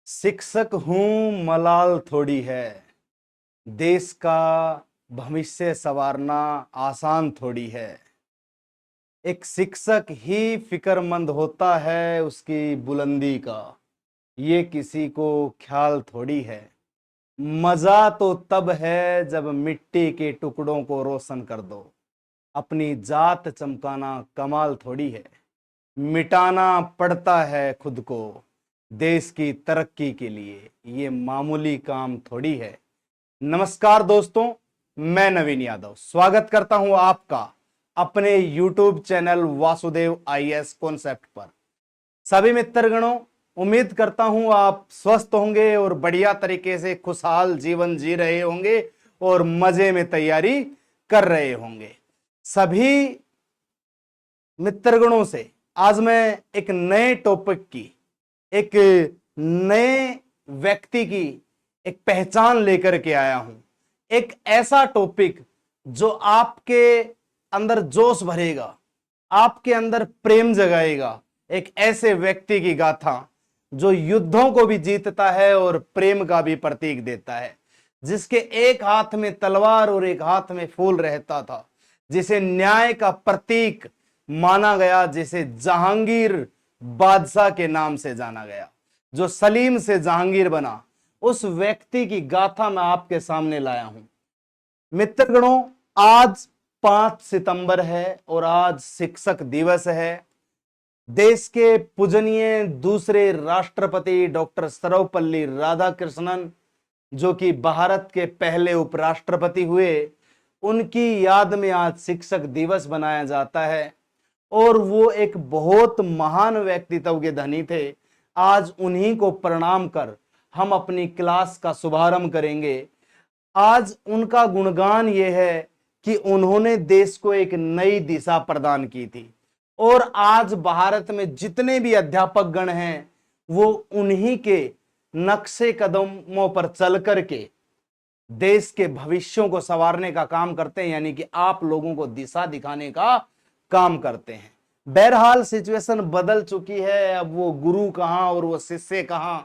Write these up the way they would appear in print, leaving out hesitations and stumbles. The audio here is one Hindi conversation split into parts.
शिक्षक हूं मलाल थोड़ी है। देश का भविष्य संवारना आसान थोड़ी है। एक शिक्षक ही फिक्रमंद होता है उसकी बुलंदी का, ये किसी को ख्याल थोड़ी है। मजा तो तब है जब मिट्टी के टुकड़ों को रोशन कर दो। अपनी जात चमकाना कमाल थोड़ी है। मिटाना पड़ता है खुद को देश की तरक्की के लिए, ये मामूली काम थोड़ी है। नमस्कार दोस्तों, मैं नवीन यादव स्वागत करता हूं आपका अपने YouTube channel Vasudev IAS concept पर। सभी मित्रगणों, उम्मीद करता हूं आप स्वस्थ होंगे और बढ़िया तरीके से खुशहाल जीवन जी रहे होंगे और मजे में तैयारी कर रहे होंगे। सभी मित्रगणों से आज मैं एक नए टॉपिक की, एक नए व्यक्ति की एक पहचान लेकर के आया हूं। एक ऐसा टॉपिक जो आपके अंदर जोश भरेगा, आपके अंदर प्रेम जगाएगा। एक ऐसे व्यक्ति की गाथा जो युद्धों को भी जीतता है और प्रेम का भी प्रतीक देता है, जिसके एक हाथ में तलवार और एक हाथ में फूल रहता था, जिसे न्याय का प्रतीक माना गया, जिसे जहांगीर बादशाह के नाम से जाना गया, जो सलीम से जहांगीर बना, उस व्यक्ति की गाथा मैं आपके सामने लाया हूं। मित्रगणों, आज 5 सितंबर है और आज शिक्षक दिवस है। देश के पूजनीय दूसरे राष्ट्रपति डॉक्टर सर्वपल्ली राधाकृष्णन, जो कि भारत के पहले उपराष्ट्रपति हुए, उनकी याद में आज शिक्षक दिवस मनाया जाता है। और वो एक बहुत महान व्यक्तित्व के धनी थे। आज उन्हीं को प्रणाम कर हम अपनी क्लास का शुभारंभ करेंगे। आज उनका गुणगान ये है कि उन्होंने देश को एक नई दिशा प्रदान की थी और आज भारत में जितने भी अध्यापक गण हैं वो उन्हीं के नक्शे कदमों पर चल करके देश के भविष्यों को संवारने का काम करते हैं, यानी कि आप लोगों को दिशा दिखाने का काम करते हैं। बहरहाल सिचुएशन बदल चुकी है। अब वो गुरु कहां और वो शिष्य कहां,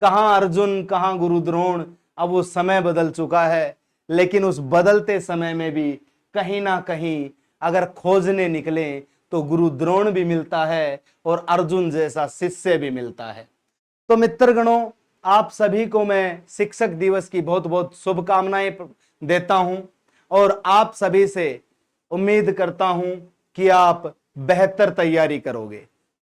कहां अर्जुन कहां गुरु द्रोण, अब वो समय बदल चुका है। लेकिन उस बदलते समय में भी कहीं ना कहीं अगर खोजने निकले तो गुरु द्रोण भी मिलता है और अर्जुन जैसा शिष्य भी मिलता है। तो मित्रगणों, आप सभी को मैं शिक्षक दिवस की बहुत बहुत शुभकामनाएं देता हूं और आप सभी से उम्मीद करता हूं कि आप बेहतर तैयारी करोगे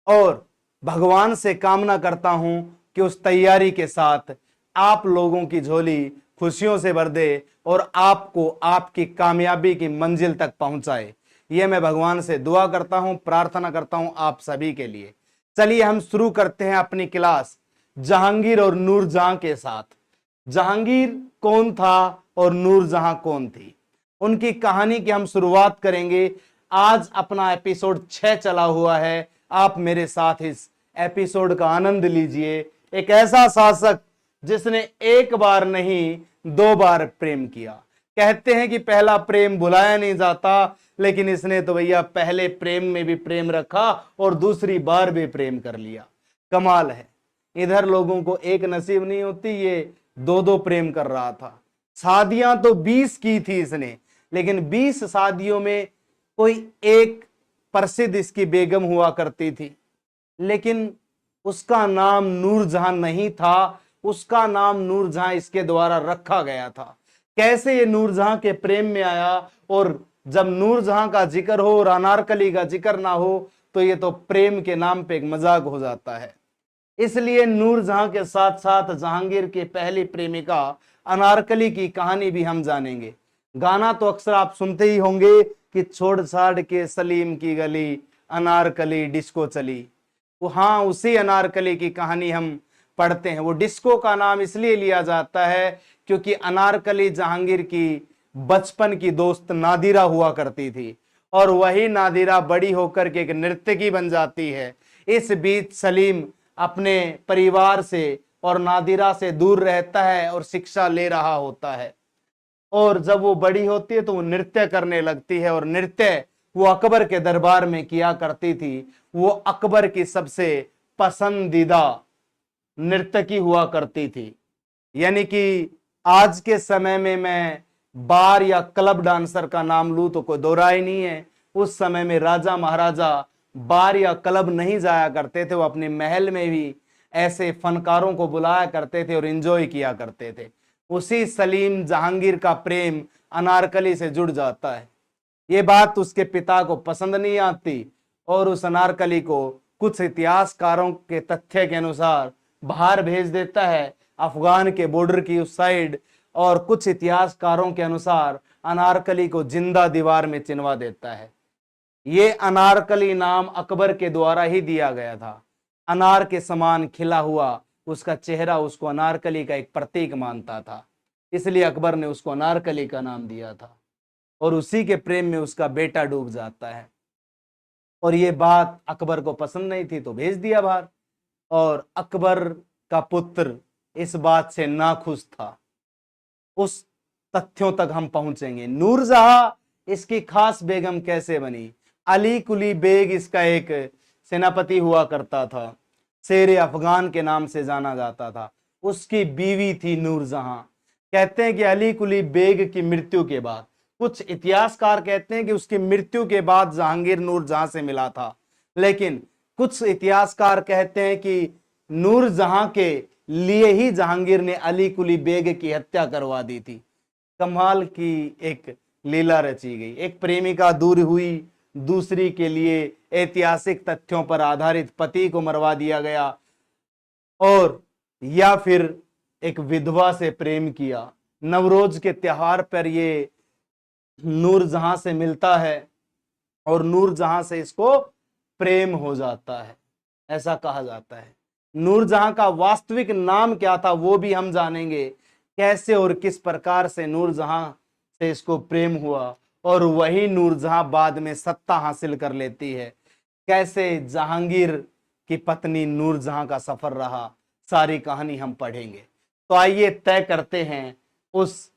और भगवान से कामना करता हूं कि उस तैयारी के साथ आप लोगों की झोली खुशियों से भर दे और आपको आपकी कामयाबी की मंजिल तक पहुंचाए। यह मैं भगवान से दुआ करता हूं, प्रार्थना करता हूं आप सभी के लिए। चलिए हम शुरू करते हैं अपनी क्लास जहांगीर और नूरजहां के साथ। जहांगीर कौन था और नूरजहां कौन थी, उनकी कहानी की हम शुरुआत करेंगे। आज अपना एपिसोड 6 चला हुआ है। आप मेरे साथ इस एपिसोड का आनंद लीजिए। एक ऐसा शासक जिसने एक बार नहीं 2 बार प्रेम किया। कहते हैं कि पहला प्रेम भुलाया नहीं जाता, लेकिन इसने तो भैया पहले प्रेम में भी प्रेम रखा और दूसरी बार भी प्रेम कर लिया। कमाल है। इधर लोगों को एक नसीब नहीं होती, ये 2-2 प्रेम कर रहा था। शादियां तो 20 की थी इसने, लेकिन 20 शादियों में कोई एक प्रसिद्ध इसकी बेगम हुआ करती थी, लेकिन उसका नाम नूरजहां नहीं था। उसका नाम नूरजहां इसके द्वारा रखा गया था। कैसे ये नूरजहां के प्रेम में आया, और जब नूरजहां का जिक्र हो और अनारकली का जिक्र ना हो तो ये तो प्रेम के नाम पे एक मजाक हो जाता है। इसलिए नूरजहां के साथ साथ जहांगीर की पहली प्रेमिका अनारकली की कहानी भी हम जानेंगे। गाना तो अक्सर आप सुनते ही होंगे कि छोड़ छाड़ के सलीम की गली, अनारकली डिस्को चली। वो हाँ, उसी अनारकली की कहानी हम पढ़ते हैं। वो डिस्को का नाम इसलिए लिया जाता है क्योंकि अनारकली जहांगीर की बचपन की दोस्त नादिरा हुआ करती थी और वही नादिरा बड़ी होकर के एक नर्तकी बन जाती है। इस बीच सलीम अपने परिवार से और नादिरा से दूर रहता है और शिक्षा ले रहा होता है। और जब वो बड़ी होती है तो वो नृत्य करने लगती है और नृत्य वो अकबर के दरबार में किया करती थी। वो अकबर की सबसे पसंदीदा नर्तकी हुआ करती थी। यानी कि आज के समय में मैं बार या क्लब डांसर का नाम लूं तो कोई दो राय नहीं है। उस समय में राजा महाराजा बार या क्लब नहीं जाया करते थे, वो अपने महल में भी ऐसे फनकारों को बुलाया करते थे और एंजॉय किया करते थे। उसी सलीम जहांगीर का प्रेम अनारकली से जुड़ जाता है। ये बात उसके पिता को पसंद नहीं आती और उस अनारकली को कुछ इतिहासकारों के तथ्य के अनुसार बाहर भेज देता है, अफगान के बॉर्डर की उस साइड, और कुछ इतिहासकारों के अनुसार अनारकली को जिंदा दीवार में चिनवा देता है। ये अनारकली नाम अकबर के द्वारा ही दिया गया था। अनार के समान खिला हुआ उसका चेहरा उसको अनारकली का एक प्रतीक मानता था, इसलिए अकबर ने उसको अनारकली का नाम दिया था। और उसी के प्रेम में उसका बेटा डूब जाता है और ये बात अकबर को पसंद नहीं थी तो भेज दिया बाहर। और अकबर का पुत्र इस बात से नाखुश था। उस तथ्यों तक हम पहुंचेंगे। नूरजहां इसकी खास बेगम कैसे बनी? अली कुली बेग इसका एक सेनापति हुआ करता था, शेर अफगान के नाम से जाना जाता था। उसकी बीवी थी नूरजहां। कहते हैं कि अली कुली बेग की मृत्यु के बाद, कुछ इतिहासकार कहते हैं कि उसकी मृत्यु के बाद जहांगीर नूरजहां से मिला था, लेकिन कुछ इतिहासकार कहते हैं कि नूरजहां के लिए ही जहांगीर ने अली कुली बेग की हत्या करवा दी थी। कमाल की एक लीला रची गई। एक प्रेमिका दूर हुई, दूसरी के लिए ऐतिहासिक तथ्यों पर आधारित पति को मरवा दिया गया, और या फिर एक विधवा से प्रेम किया। नवरोज के त्योहार पर ये नूरजहां से मिलता है और नूरजहां से इसको प्रेम हो जाता है, ऐसा कहा जाता है। नूरजहां का वास्तविक नाम क्या था वो भी हम जानेंगे, कैसे और किस प्रकार से नूरजहां से इसको प्रेम हुआ और वही नूरजहां बाद में सत्ता हासिल कर लेती है। कैसे जहांगीर की पत्नी नूरजहां का सफर रहा, सारी कहानी हम पढ़ेंगे। तो आइए तय करते हैं उस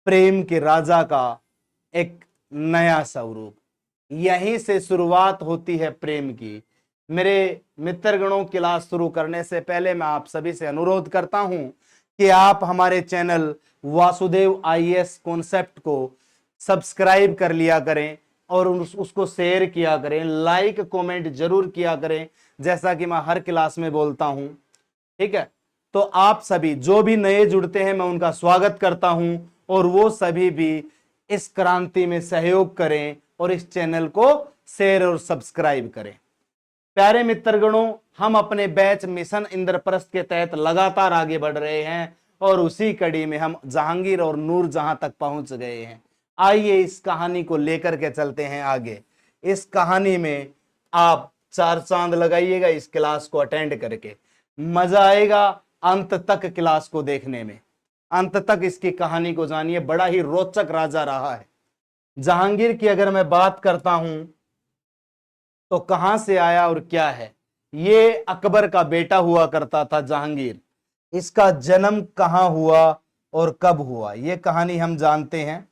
प्रेम के राजा का एक नया स्वरूप। यहीं से शुरुआत होती है प्रेम की। मेरे मित्रगणों, क्लास शुरू करने से पहले मैं आप सभी से अनुरोध करता हूं कि आप हमारे चैनल वासुदेव आईएएस कॉन्सेप्ट को सब्सक्राइब कर लिया करें और उसको शेयर किया करें, लाइक कमेंट जरूर किया करें, जैसा कि मैं हर क्लास में बोलता हूं। ठीक है, तो आप सभी जो भी नए जुड़ते हैं मैं उनका स्वागत करता हूं, और वो सभी भी इस क्रांति में सहयोग करें और इस चैनल को शेयर और सब्सक्राइब करें। प्यारे मित्रगणों, हम अपने बैच मिशन इंद्रप्रस्थ के तहत लगातार आगे बढ़ रहे हैं और उसी कड़ी में हम जहांगीर और नूरजहां तक पहुंच गए हैं। आइए इस कहानी को लेकर के चलते हैं आगे। इस कहानी में आप 4 चांद लगाइएगा इस क्लास को अटेंड करके, मजा आएगा अंत तक क्लास को देखने में। अंत तक इसकी कहानी को जानिए, बड़ा ही रोचक राजा रहा है। जहांगीर की अगर मैं बात करता हूं तो कहां से आया और क्या है? ये अकबर का बेटा हुआ करता था जहांगीर। इसका जन्म कहां हुआ और कब हुआ, ये कहानी हम जानते हैं।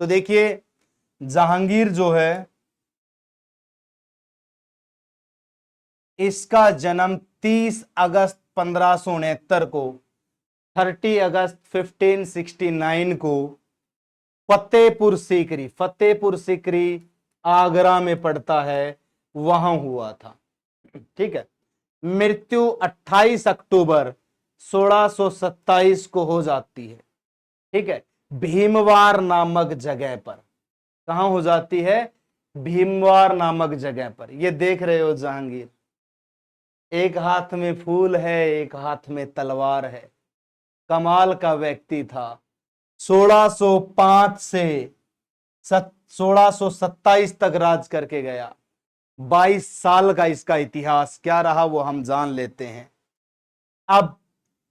तो देखिए, जहांगीर जो है इसका जन्म 30 अगस्त 1569 को, 30 अगस्त 1569 को फतेहपुर सीकरी आगरा में पड़ता है, वहां हुआ था। ठीक है। मृत्यु 28 अक्टूबर 1627 को हो जाती है। ठीक है, भीमवार नामक जगह पर। कहां हो जाती है? भीमवार नामक जगह पर। ये देख रहे हो जहांगीर, एक हाथ में फूल है, एक हाथ में तलवार है। कमाल का व्यक्ति था। 1605 से 1627 तक राज करके गया। 22 साल का इसका इतिहास क्या रहा वो हम जान लेते हैं। अब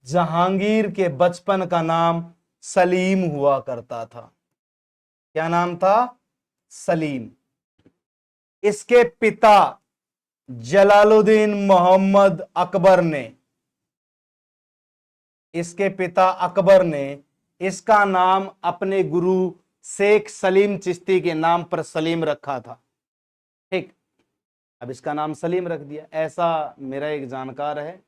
जहांगीर के बचपन का नाम सलीम हुआ करता था। क्या नाम था? सलीम। इसके पिता जलालुद्दीन मोहम्मद अकबर ने, इसके पिता अकबर ने इसका नाम अपने गुरु शेख सलीम चिश्ती के नाम पर सलीम रखा था। ठीक, अब इसका नाम सलीम रख दिया। ऐसा मेरा एक जानकार है,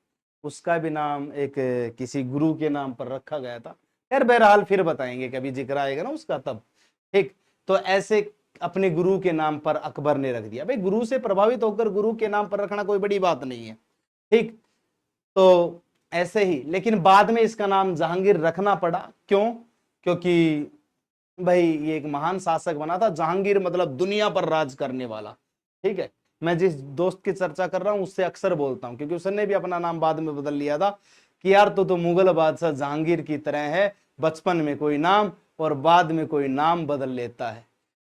उसका भी नाम एक किसी गुरु के नाम पर रखा गया था। खैर बहरहाल फिर बताएंगे, कभी जिक्र आएगा ना उसका तब। ठीक, तो ऐसे अपने गुरु के नाम पर अकबर ने रख दिया। भाई गुरु से प्रभावित होकर गुरु के नाम पर रखना कोई बड़ी बात नहीं है। ठीक, तो ऐसे ही, लेकिन बाद में इसका नाम जहांगीर रखना पड़ा। क्यों? क्योंकि भाई ये एक महान शासक बना था। जहांगीर मतलब दुनिया पर राज करने वाला। ठीक है, मैं जिस दोस्त की चर्चा कर रहा हूं उससे अक्सर बोलता हूं, क्योंकि उसने भी अपना नाम बाद में बदल लिया था कि यार तो मुगल बादशाह जहांगीर की तरह है, बचपन में कोई नाम और बाद में कोई नाम बदल लेता है।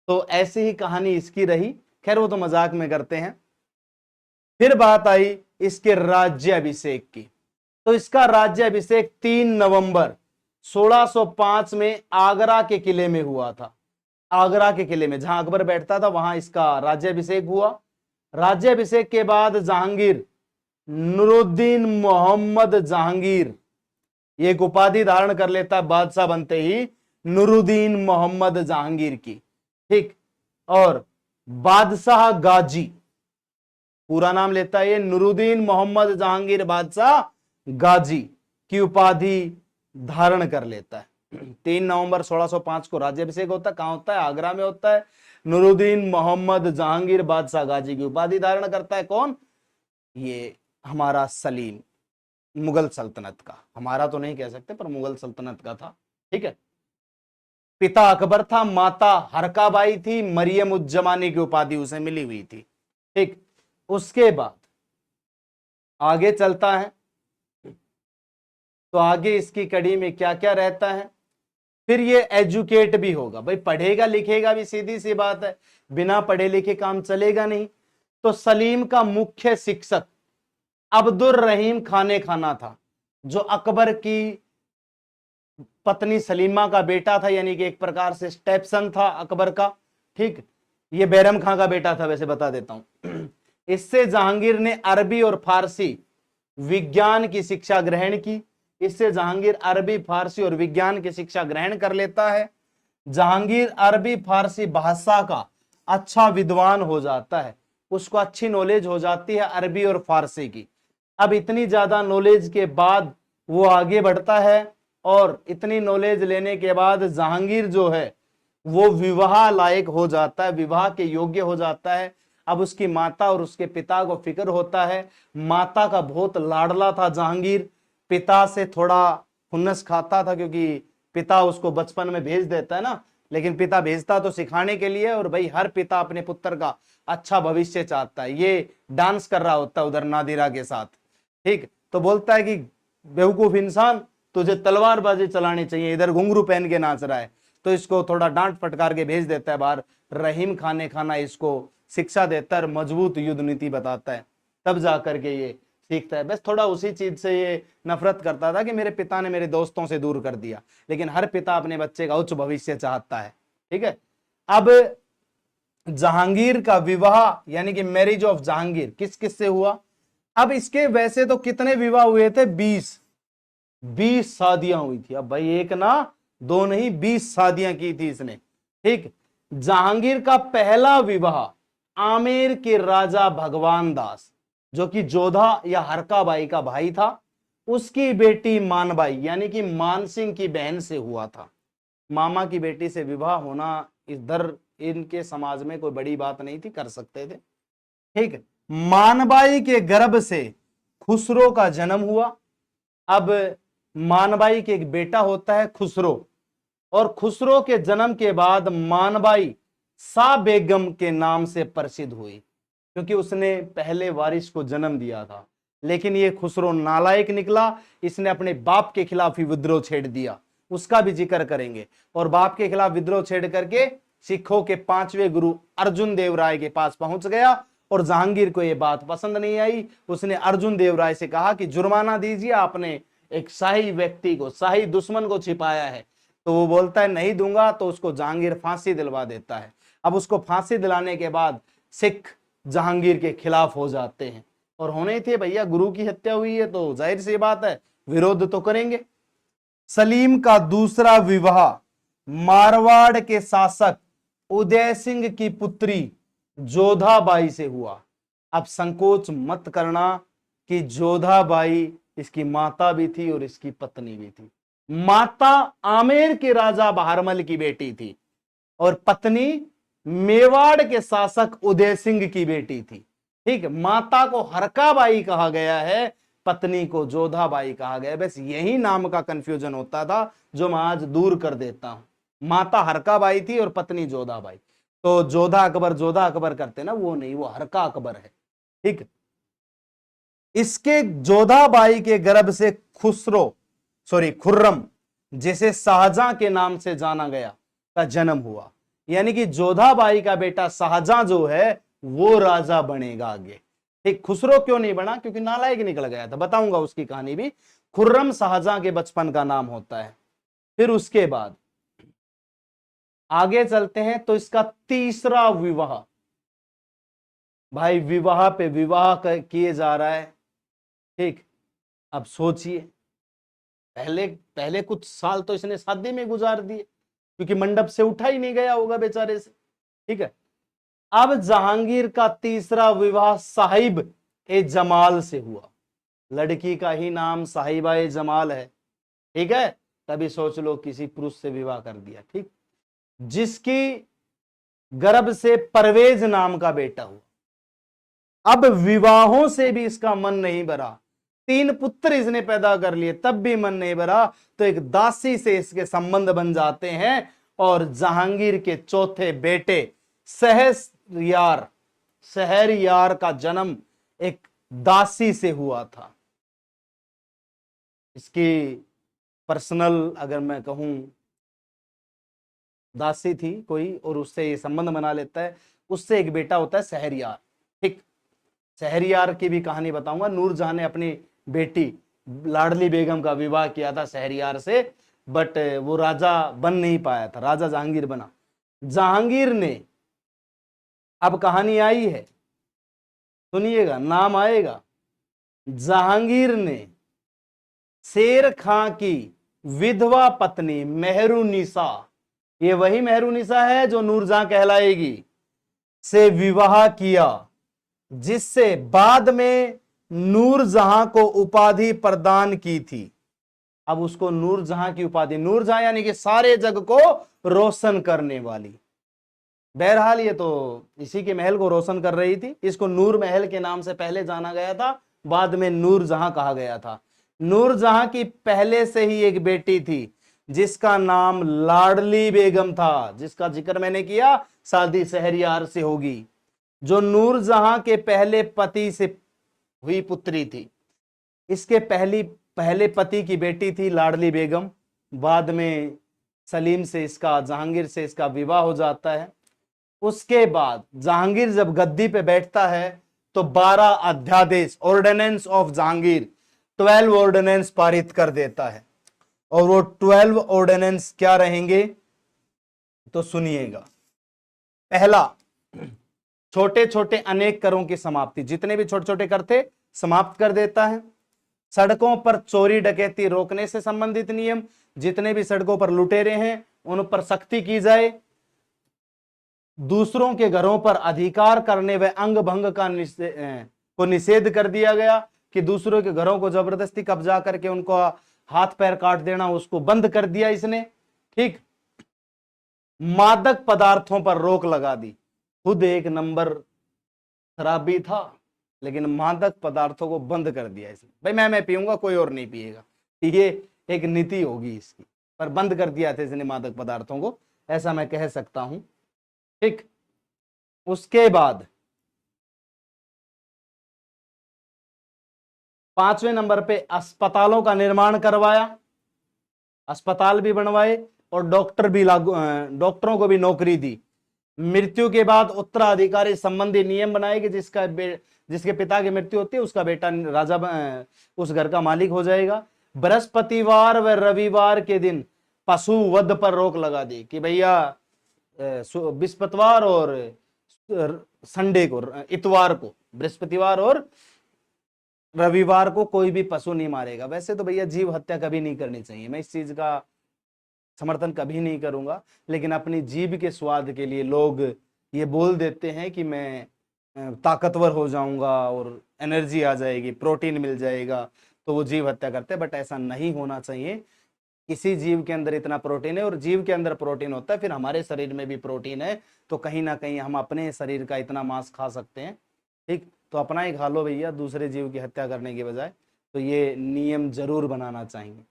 तो ऐसी ही कहानी इसकी रही। खैर वो तो मजाक में करते हैं। फिर बात आई इसके राज्याभिषेक की। तो इसका राज्याभिषेक 3 नवंबर 1605 में आगरा के किले में हुआ था। आगरा के किले में जहां अकबर बैठता था वहां इसका राज्याभिषेक हुआ। राज्याभिषेक के बाद जहांगीर नूरुद्दीन मोहम्मद जहांगीर ये एक उपाधि धारण कर लेता है बादशाह बनते ही, नूरुद्दीन मोहम्मद जहांगीर की। ठीक, और बादशाह गाजी पूरा नाम लेता है ये, नूरुद्दीन मोहम्मद जहांगीर बादशाह गाजी की उपाधि धारण कर लेता है। 3 नवंबर 1605 को राज्याभिषेक होता है। कहां होता है? आगरा में होता है। नूरुद्दीन मोहम्मद जहांगीर बादशाह गाजी की उपाधि धारण करता है। कौन? ये हमारा सलीम, मुगल सल्तनत का। हमारा तो नहीं कह सकते पर मुगल सल्तनत का था। ठीक है, पिता अकबर था, माता हरकाबाई थी, मरियम उज जमानी की उपाधि उसे मिली हुई थी। ठीक, उसके बाद आगे चलता है तो आगे इसकी कड़ी में क्या क्या रहता है। फिर ये एजुकेट भी होगा। भाई पढ़ेगा लिखेगा भी, सीधी सी बात है, बिना पढ़े लिखे काम चलेगा नहीं। तो सलीम का मुख्य शिक्षक अब्दुल रहीम खाने खाना था, जो अकबर की पत्नी सलीमा का बेटा था, यानी कि एक प्रकार से स्टेपसन था अकबर का। ठीक, ये बैरम खां का बेटा था, वैसे बता देता हूं। इससे जहांगीर ने अरबी और फारसी विज्ञान की शिक्षा ग्रहण की। इससे जहांगीर अरबी फारसी और विज्ञान की शिक्षा ग्रहण कर लेता है। जहांगीर अरबी फारसी भाषा का अच्छा विद्वान हो जाता है, उसको अच्छी नॉलेज हो जाती है अरबी और फारसी की। अब इतनी ज्यादा नॉलेज के बाद वो आगे बढ़ता है, और इतनी नॉलेज लेने के बाद जहांगीर जो है वो विवाह लायक हो जाता है, विवाह के योग्य हो जाता है। अब उसकी माता और उसके पिता को फिक्र होता है। माता का बहुत लाडला था जहांगीर, पिता से थोड़ा खुन्नस खाता था, क्योंकि पिता उसको बचपन में भेज देता है ना, लेकिन पिता भेजता तो सिखाने के लिए, और भाई हर पिता अपने पुत्र का अच्छा भविष्य चाहता है। ये डांस कर रहा होता है उधर नादिरा के साथ। ठीक, तो बोलता है कि बेवकूफ इंसान, तुझे तलवारबाजी चलानी चाहिए, इधर घुंघरू पहन के नाच रहा है। तो इसको थोड़ा डांट फटकार के भेज देता है बाहर। रहीम खाने खाना इसको शिक्षा देता है, मजबूत युद्ध नीति बताता है, तब जाकर के ये सीखता है। बस थोड़ा उसी चीज से ये नफरत करता था कि मेरे पिता ने मेरे दोस्तों से दूर कर दिया, लेकिन हर पिता अपने बच्चे का उच्च भविष्य चाहता है। ठीक है, अब जहांगीर का विवाह यानी कि मैरिज ऑफ जहांगीर किस किस से हुआ? अब इसके वैसे तो कितने विवाह हुए थे? 20 शादियां हुई थी। अब भाई एक ना दो नहीं, 20 शादियां की थी इसने। ठीक, जहांगीर का पहला विवाह आमेर के राजा भगवान दास, जो कि जोधा या हरकाबाई का भाई था, उसकी बेटी मानबाई यानी कि मानसिंह की बहन से हुआ था। मामा की बेटी से विवाह होना इधर इनके समाज में कोई बड़ी बात नहीं थी, कर सकते थे। ठीक है, मानबाई के गर्भ से खुसरो का जन्म हुआ। अब मानबाई के एक बेटा होता है खुसरो, और खुसरो के जन्म के बाद मानबाई शाह बेगम के नाम से प्रसिद्ध हुई, क्योंकि उसने पहले वारिस को जन्म दिया था। लेकिन ये खुसरो नालायक निकला, इसने अपने बाप के खिलाफ ही विद्रोह छेड़ दिया, उसका भी जिक्र करेंगे। और बाप के खिलाफ विद्रोह छेड़ करके सिखों के 5वें गुरु अर्जुन देव राय के पास पहुंच गया, और जहांगीर को यह बात पसंद नहीं आई। उसने अर्जुन देव राय से कहा कि जुर्माना दीजिए, आपने एक शाही व्यक्ति को, शाही दुश्मन को छिपाया है। तो वो बोलता है नहीं दूंगा, तो उसको जहांगीर फांसी दिलवा देता है। अब उसको फांसी दिलाने के बाद सिख जहांगीर के खिलाफ हो जाते हैं, और होने थे भैया, गुरु की हत्या हुई है तो जाहिर सी बात है विरोध तो करेंगे। सलीम का दूसरा विवाह मारवाड़ के शासक उदय सिंह की पुत्री जोधाबाई से हुआ। अब संकोच मत करना कि जोधाबाई इसकी माता भी थी और इसकी पत्नी भी थी। माता आमेर के राजा बहारमल की बेटी थी और पत्नी मेवाड़ के शासक उदय सिंह की बेटी थी। ठीक है, माता को हरकाबाई कहा गया है, पत्नी को जोधाबाई कहा गया। बस यही नाम का कंफ्यूजन होता था जो मैं आज दूर कर देता हूं। माता हरकाबाई थी और पत्नी जोधाबाई। तो जोधा अकबर करते ना, वो नहीं, वो हरका अकबर है। ठीक, इसके जोधाबाई के गर्भ से खुर्रम, जिसे शाहजहां के नाम से जाना गया, का जन्म हुआ। यानी कि जोधाबाई का बेटा शाहजहां जो है वो राजा बनेगा आगे। ठीक, खुसरो क्यों नहीं बना? क्योंकि नालायक निकल गया था, बताऊंगा उसकी कहानी भी। खुर्रम शाहजहां के बचपन का नाम होता है। फिर उसके बाद आगे चलते हैं तो इसका तीसरा विवाह, भाई विवाह पे विवाह किए जा रहा है। ठीक, अब सोचिए, पहले पहले कुछ साल तो इसने शादी में गुजार दिए क्योंकि मंडप से उठा ही नहीं गया होगा बेचारे से। ठीक है, अब जहांगीर का तीसरा विवाह साहिब ए जमाल से हुआ। लड़की का ही नाम साहिबा ए जमाल है। ठीक है, तभी सोच लो किसी पुरुष से विवाह कर दिया। ठीक, जिसकी गर्भ से परवेज नाम का बेटा हुआ। अब विवाहों से भी इसका मन नहीं भरा, 3 पुत्र इसने पैदा कर लिए तब भी मन नहीं भरा, तो एक दासी से इसके संबंध बन जाते हैं और जहांगीर के चौथे बेटे शहरयार का जन्म एक दासी से हुआ था। इसकी पर्सनल अगर मैं कहूं दासी थी कोई और उससे ये संबंध बना लेता है, उससे एक बेटा होता है शहरयार। ठीक, शहरयार की भी कहानी बताऊंगा। नूरजहां ने अपनी बेटी लाडली बेगम का विवाह किया था शहरयार से, बट वो राजा बन नहीं पाया था, राजा जहांगीर बना। जहांगीर ने, अब कहानी आई है, सुनिएगा, नाम आएगा। जहांगीर ने शेर खां की विधवा पत्नी मेहरुनिसा, ये वही मेहरुनिसा है जो नूरजहां कहलाएगी, से विवाह किया, जिससे बाद में नूरजहां को उपाधि प्रदान की थी। अब उसको नूरजहां की उपाधि, नूरजहां यानी कि सारे जग को रोशन करने वाली। बहरहाल ये तो इसी के महल को रोशन कर रही थी। इसको नूर महल के नाम से पहले जाना गया था, बाद में नूरजहां कहा गया था। नूरजहां की पहले से ही एक बेटी थी जिसका नाम लाडली बेगम था, जिसका जिक्र मैंने किया, शादी शहरयार से होगी, जो नूरजहां के पहले पति से हुई पुत्री थी। इसके पहले पति की बेटी थी लाडली बेगम। बाद में सलीम से इसका, जहांगीर से इसका विवाह हो जाता है। उसके बाद जहांगीर जब गद्दी पे बैठता है तो 12 अध्यादेश, ऑर्डिनेंस ऑफ जहांगीर, 12 ऑर्डिनेंस पारित कर देता है। और वो 12 ऑर्डिनेंस क्या रहेंगे तो सुनिएगा। पहला, छोटे छोटे अनेक करों की समाप्ति, जितने भी छोटे छोटे कर थे समाप्त कर देता है। सड़कों पर चोरी डकैती रोकने से संबंधित नियम, जितने भी सड़कों पर लुटेरे हैं उन पर सख्ती की जाए। दूसरों के घरों पर अधिकार करने व अंग भंग को निषेध कर दिया गया, कि दूसरों के घरों को जबरदस्ती कब्जा करके उनको हाथ पैर काट देना, उसको बंद कर दिया इसने। ठीक, मादक पदार्थों पर रोक लगा दी। खुद एक नंबर शराबी था लेकिन मादक पदार्थों को बंद कर दिया इसने। भाई मैं पीऊंगा, कोई और नहीं पिएगा, ये एक नीति होगी इसकी, पर बंद कर दिया था इसने मादक पदार्थों को, ऐसा मैं कह सकता हूं। ठीक, उसके बाद 5वें नंबर पे अस्पतालों का निर्माण करवाया, अस्पताल भी बनवाए और डॉक्टरों को भी नौकरी दी। मृत्यु के बाद उत्तराधिकारी संबंधी नियम बनाए कि जिसके पिता की मृत्यु होती है उसका बेटा राजा उस घर का मालिक हो जाएगा। बृहस्पतिवार व रविवार के दिन पशु वध पर रोक लगा दी, कि भैया बृहस्पतिवार और संडे को, इतवार को, बृहस्पतिवार और रविवार को कोई भी पशु नहीं मारेगा। वैसे तो भैया जीव हत्या कभी नहीं करनी चाहिए, मैं इस चीज का समर्थन कभी नहीं करूंगा, लेकिन अपनी जीभ के स्वाद के लिए लोग ये बोल देते हैं कि मैं ताकतवर हो जाऊंगा और एनर्जी आ जाएगी, प्रोटीन मिल जाएगा, तो वो जीव हत्या करते हैं, बट ऐसा नहीं होना चाहिए। किसी जीव के अंदर इतना प्रोटीन है, और जीव के अंदर प्रोटीन होता है, फिर हमारे शरीर में भी प्रोटीन है, तो कहीं ना कहीं हम अपने शरीर का इतना मांस खा सकते हैं। ठीक, तो अपना ही खा लो भैया, दूसरे जीव की हत्या करने के बजाय। तो ये नियम जरूर बनाना चाहिए।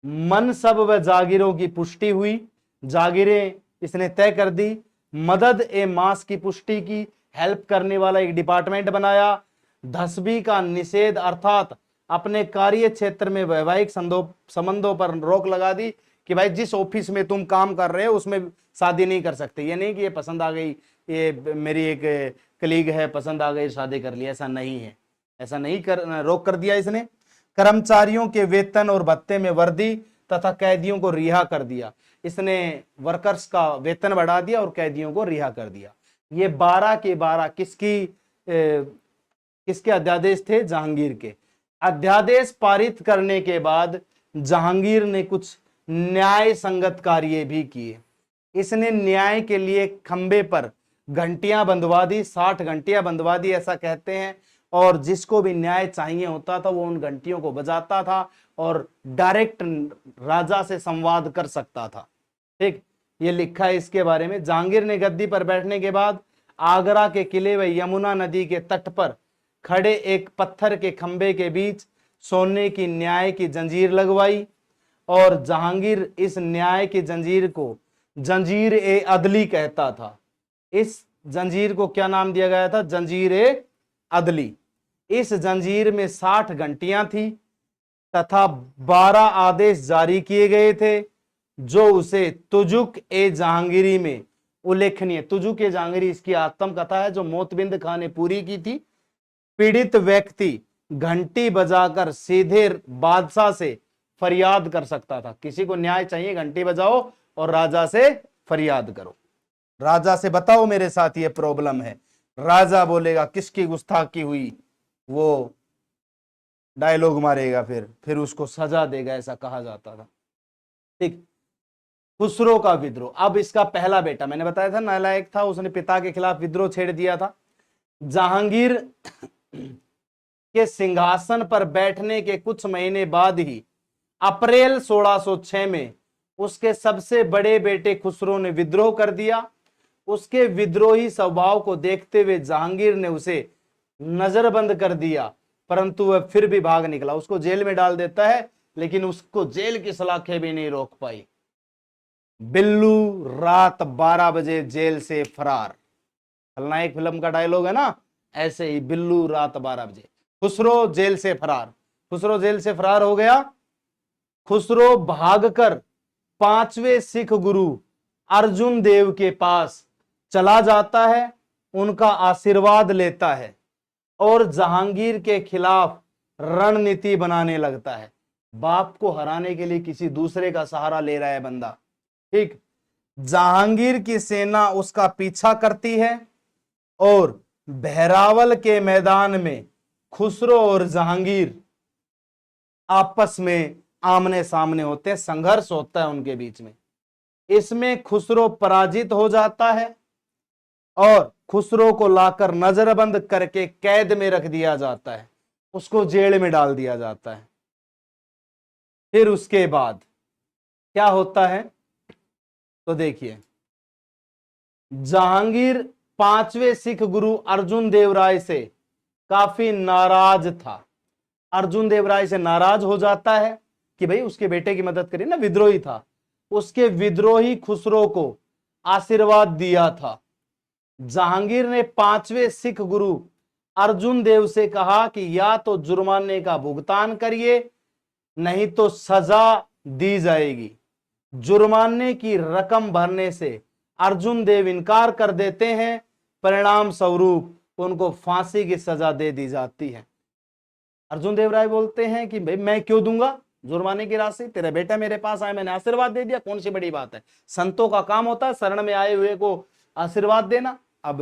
मन सब व जागीरों की पुष्टि हुई, जागीरें इसने तय कर दी। मदद ए मांस की पुष्टि की, हेल्प करने वाला एक डिपार्टमेंट बनाया। धसबी का निषेध, अर्थात अपने कार्य क्षेत्र में वैवाहिक संबंधों पर रोक लगा दी कि भाई जिस ऑफिस में तुम काम कर रहे हो उसमें शादी नहीं कर सकते। ये नहीं कि ये पसंद आ गई, ये मेरी एक कलीग है, पसंद आ गई, शादी कर ली, ऐसा नहीं है। ऐसा नहीं रोक कर दिया इसने। कर्मचारियों के वेतन और भत्ते में वृद्धि तथा कैदियों को रिहा कर दिया। इसने वर्कर्स का वेतन बढ़ा दिया और कैदियों को रिहा कर दिया। ये 12 के 12 किसके अध्यादेश थे? जहांगीर के। अध्यादेश पारित करने के बाद जहांगीर ने कुछ न्याय संगत कार्य भी किए। इसने न्याय के लिए खंबे पर घंटियां बंधवा दी, 60 घंटियां बंधवा दी ऐसा कहते हैं। और जिसको भी न्याय चाहिए होता था वो उन घंटियों को बजाता था और डायरेक्ट राजा से संवाद कर सकता था। ठीक, ये लिखा है इसके बारे में। जहांगीर ने गद्दी पर बैठने के बाद आगरा के किले व यमुना नदी के तट पर खड़े एक पत्थर के खंबे के बीच सोने की न्याय की जंजीर लगवाई। और जहांगीर इस न्याय की जंजीर को जंजीर ए अदली कहता था। इस जंजीर को क्या नाम दिया गया था? जंजीर ए अदली। इस जंजीर में 60 घंटियां थी तथा 12 आदेश जारी किए गए थे जो उसे तुजुक ए जहांगीरी में उल्लेखनीय। तुजुक ए जहांगीरी इसकी आत्मकथा है जो मोतबिंद खां ने पूरी की थी। पीड़ित व्यक्ति घंटी बजाकर सीधे बादशाह से फरियाद कर सकता था। किसी को न्याय चाहिए, घंटी बजाओ और राजा से फरियाद करो, राजा से बताओ मेरे साथ ये प्रॉब्लम है। राजा बोलेगा किसकी गुस्ताखी हुई, वो डायलॉग मारेगा, फिर उसको सजा देगा, ऐसा कहा जाता था। ठीक, खुसरो का विद्रोह। अब इसका पहला बेटा, मैंने बताया था नालायक था, उसने पिता के खिलाफ विद्रोह छेड़ दिया था। जहांगीर के सिंहासन पर बैठने के कुछ महीने बाद ही अप्रैल 1606 में उसके सबसे बड़े बेटे खुसरो ने विद्रोह कर दिया। उसके विद्रोही स्वभाव को देखते हुए जहांगीर ने उसे नजरबंद कर दिया, परंतु वह फिर भी भाग निकला। उसको जेल में डाल देता है, लेकिन उसको जेल की सलाखें भी नहीं रोक पाई। बिल्लू रात 12 बजे जेल से फरार। खलनायक फिल्म का डायलॉग है ना, ऐसे ही बिल्लू रात 12 बजे। खुसरो जेल से फरार। खुसरो जेल से फरार हो गया। खुसरो भागकर 5वें सिख गुरु अर्जुन देव के पास चला जाता है, उनका आशीर्वाद लेता है और जहांगीर के खिलाफ रणनीति बनाने लगता है। बाप को हराने के लिए किसी दूसरे का सहारा ले रहा है बंदा। ठीक, जहांगीर की सेना उसका पीछा करती है और बहरावल के मैदान में खुसरो और जहांगीर आपस में आमने सामने होते हैं, संघर्ष होता है उनके बीच में। इसमें खुसरो पराजित हो जाता है और खुसरो को लाकर नजरबंद करके कैद में रख दिया जाता है, उसको जेल में डाल दिया जाता है। फिर उसके बाद क्या होता है तो देखिए, जहांगीर 5वें सिख गुरु अर्जुन देव राय से काफी नाराज था। अर्जुन देव राय से नाराज हो जाता है कि भाई उसके बेटे की मदद करिए ना, विद्रोही था। उसके विद्रोही खुसरो को आशीर्वाद दिया था। जहांगीर ने 5वें सिख गुरु अर्जुन देव से कहा कि या तो जुर्माने का भुगतान करिए, नहीं तो सजा दी जाएगी। जुर्माने की रकम भरने से अर्जुन देव इनकार कर देते हैं, परिणाम स्वरूप उनको फांसी की सजा दे दी जाती है। अर्जुन देव राय बोलते हैं कि भाई मैं क्यों दूंगा जुर्माने की राशि, तेरा बेटा मेरे पास आया, मैंने आशीर्वाद दे दिया, कौन सी बड़ी बात है। संतों का काम होता है शरण में आए हुए को आशीर्वाद देना। अब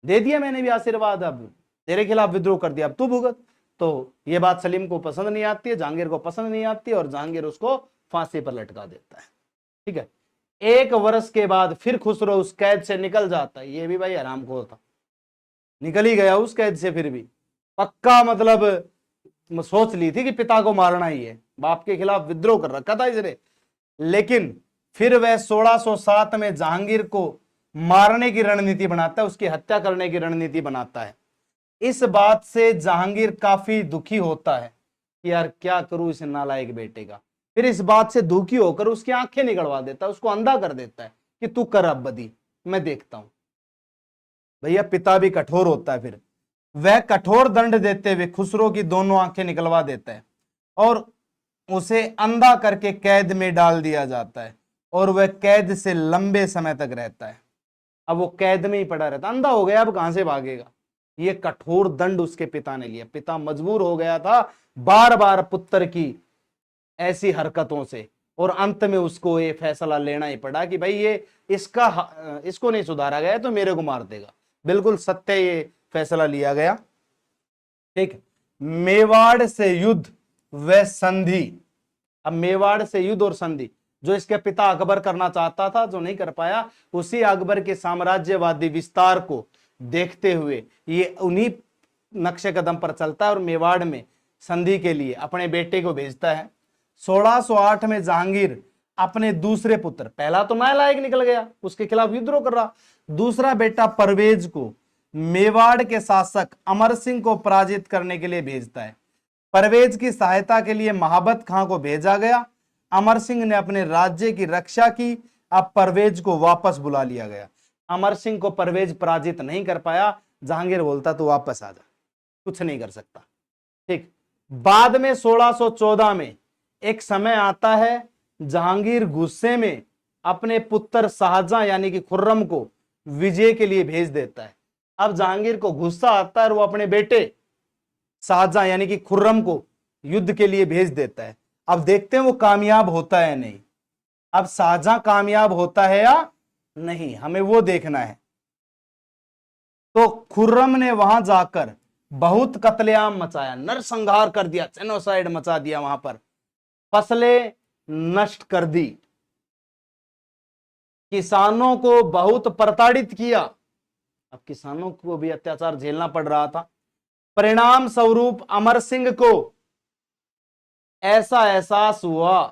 दे दिया मैंने भी आशीर्वाद, अब तेरे खिलाफ विद्रोह कर दिया, अब तू भुगत। तो ये बात सलीम को पसंद नहीं आती है, जहांगीर को पसंद नहीं आती है और जहांगीर उसको फांसी पर लटका देता है। ठीक है, 1 वर्ष के बाद फिर खुसरो उस कैद से निकल जाता है। ये भी भाई हरामखोर था, निकल ही गया उस कैद से, फिर भी पक्का मतलब सोच ली थी कि पिता को मारना ही है, बाप के खिलाफ विद्रोह कर रखा था इसने। लेकिन फिर वह 1607 में जहांगीर को मारने की रणनीति बनाता है, उसकी हत्या करने की रणनीति बनाता है। इस बात से जहांगीर काफी दुखी होता है कि यार क्या करूं इस नालायक बेटे का। फिर इस बात से दुखी होकर उसकी आंखें निकलवा देता है, उसको अंधा कर देता है कि तू कर अब बदी, मैं देखता हूं। भैया पिता भी कठोर होता है। फिर वह कठोर दंड देते हुए खुसरो की दोनों आंखें निकलवा देता है और उसे अंधा करके कैद में डाल दिया जाता है और वह कैद से लंबे समय तक रहता है। अब वो कैद में ही पड़ा रहता, अंधा हो गया, अब कहां से भागेगा। ये कठोर दंड उसके पिता ने लिया। पिता मजबूर हो गया था बार बार पुत्र की ऐसी हरकतों से, और अंत में उसको ये फैसला लेना ही पड़ा कि भाई ये इसको नहीं सुधारा गया तो मेरे को मार देगा। बिल्कुल सत्य ये फैसला लिया गया। ठीक, मेवाड़ से युद्ध व संधि। अब मेवाड़ से युद्ध और संधि जो इसके पिता अकबर करना चाहता था, जो नहीं कर पाया, उसी अकबर के साम्राज्यवादी विस्तार को देखते हुए ये उन्हीं नक्शे कदम पर चलता है और मेवाड़ में संधि के लिए अपने बेटे को भेजता है। 1608 में जहांगीर अपने दूसरे पुत्र, पहला तो नालायक निकल गया, उसके खिलाफ विद्रोह कर रहा, दूसरा बेटा परवेज को मेवाड़ के शासक अमर सिंह को पराजित करने के लिए भेजता है। परवेज की सहायता के लिए महाबत खां को भेजा गया। अमर सिंह ने अपने राज्य की रक्षा की। अब परवेज को वापस बुला लिया गया। अमर सिंह को परवेज पराजित नहीं कर पाया। जहांगीर बोलता तू वापस आ जा, कुछ नहीं कर सकता। ठीक, बाद में 1614 में एक समय आता है, जहांगीर गुस्से में अपने पुत्र शाहजहां यानी कि खुर्रम को विजय के लिए भेज देता है। अब जहांगीर को गुस्सा आता है और वो अपने बेटे शाहजहां यानी कि खुर्रम को युद्ध के लिए भेज देता है। अब देखते हैं वो कामयाब होता है नहीं। अब शाहजहां कामयाब होता है या नहीं, हमें वो देखना है। तो खुर्रम ने वहां जाकर बहुत कत्लेआम मचाया, नरसंहार कर दिया, जेनोसाइड मचा दिया, वहां पर फसलें नष्ट कर दी, किसानों को बहुत प्रताड़ित किया। अब किसानों को भी अत्याचार झेलना पड़ रहा था। परिणाम स्वरूप अमर सिंह को ऐसा एहसास हुआ